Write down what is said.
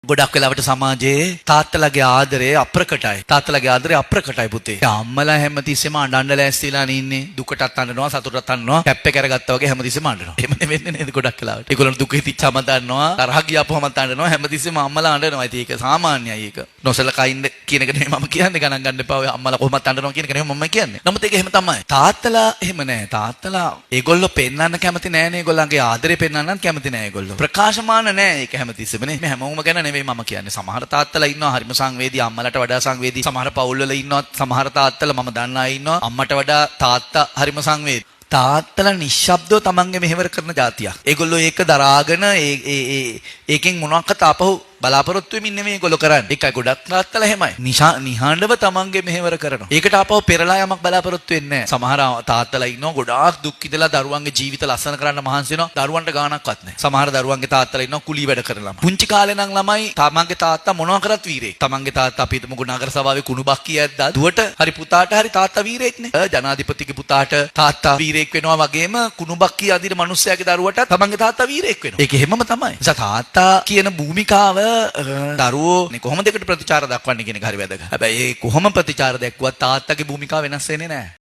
ගොඩක් වෙලාවට සමාජයේ තාත්තලාගේ ආදරය අප්‍රකටයි. තාත්තලාගේ ආදරය අප්‍රකටයි පුතේ. අම්මලා හැමතිස්සෙම අඬන්න ලෑස්තිලා ඉන්නේ. දුකටත් අඬනවා, සතුටටත් අඬනවා. කැප්පේ කරගත්තා වගේ හැමතිස්සෙම අඬනවා. එහෙම නෙවෙන්නේ නේද ගොඩක් වෙලාවට. ඒගොල්ලෝ දුක හිතිච්චම අඬනවා, තරහ ගියාපුවම අඬනවා. හැමතිස්සෙම අම්මලා අඬනවා. ඉතින් ඒක සාමාන්‍යයි ඒක. නොසලකා ඉන්න කියන එක නෙමෙයි මම කියන්නේ. ගණන් ගන්න එපා. ඔය අම්මලා කොහොමද අඬනවා කියන එක නෙමෙයි මම කියන්නේ. නමුත් ඒක එහෙම තමයි. තාත්තලා එහෙම නෑ. තාත්තලා ඒගොල්ලෝ පෙන්වන්න කැමති නෑනේ. ඒගොල්ලන්ගේ ආදරේ පෙන්වන්නත් කැමති නෑ ඒගොල්ලෝ. ප්‍රකාශමාන නෑ ඒක හැමතිස්සෙම නේ. මේ හැමෝම ගැන නෙමෙයි මම කියන්නේ. සමහර තාත්තලා ඉන්නවා හරිම සංවේදී, අම්මලට වඩා සංවේදී. සමහර පවුල්වල ඉන්නවා සමහර තාත්තලා මම දන්න අය ඉන්නවා අම්මට වඩා තාත්තා හරිම සංවේදී. තාත්තලා නිශ්ශබ්දව තමන්ගේ මෙහෙවර කරන જાතියක්. ඒගොල්ලෝ ඒක දරාගෙන ඒකෙන් මොනවාක්වත් ආපහු බලාපොරොත්තු වෙමින් නෙමෙයි ඒගොල්ලෝ කරන්නේ. ඒකයි ගොඩක් තාත්තලා එහෙමයි. නිහඬව තමන්ගේ මෙහෙවර කරනවා. ඒකට ආපහු පෙරලා යමක් බලාපොරොත්තු වෙන්නේ නැහැ. සමහර තාත්තලා ඉන්නවා ගොඩාක් දුක් විඳලා දරුවන්ගේ ජීවිත ලස්සන කරන්න මහන්සි වෙනවා. දරුවන්ට ගාණක්වත් නැහැ. සමහර දරුවන්ගේ තාත්තලා ඉන්නවා කුලී වැඩ කරන ළමයි. පුංචි කාලේ නම් ළමයි තමන්ගේ තාත්තා මොනවා කරත් වීරයෙක්. තමන්ගේ තාත්තා අපි හිතමු නගර සභාවේ කුණුබක් කියද්දා දුවට හරි පුතාට හරි තාත්තා වීරයෙක්නේ. ජනාධිපතිගේ පුතාට තාත්තා වීරයෙක් වෙනවා වගේම කුණුබක් කිය අදින මිනිස්සයාගේ දරුවට තමන්ගේ තාත්තා වීරයෙක් වෙනවා. ඒක එහෙමම තමයි. නිසා තාත්තා කියන භූමිකාව දරුවෝ කොහොමද ඒකට ප්‍රතිචාර දක්වන්නේ කියන එක හරි වැදගත්. හැබැයි ඒ කොහොම ප්‍රතිචාර දක්වුවත් තාත්තගේ භූමිකාව වෙනස් වෙන්නේ නැහැ.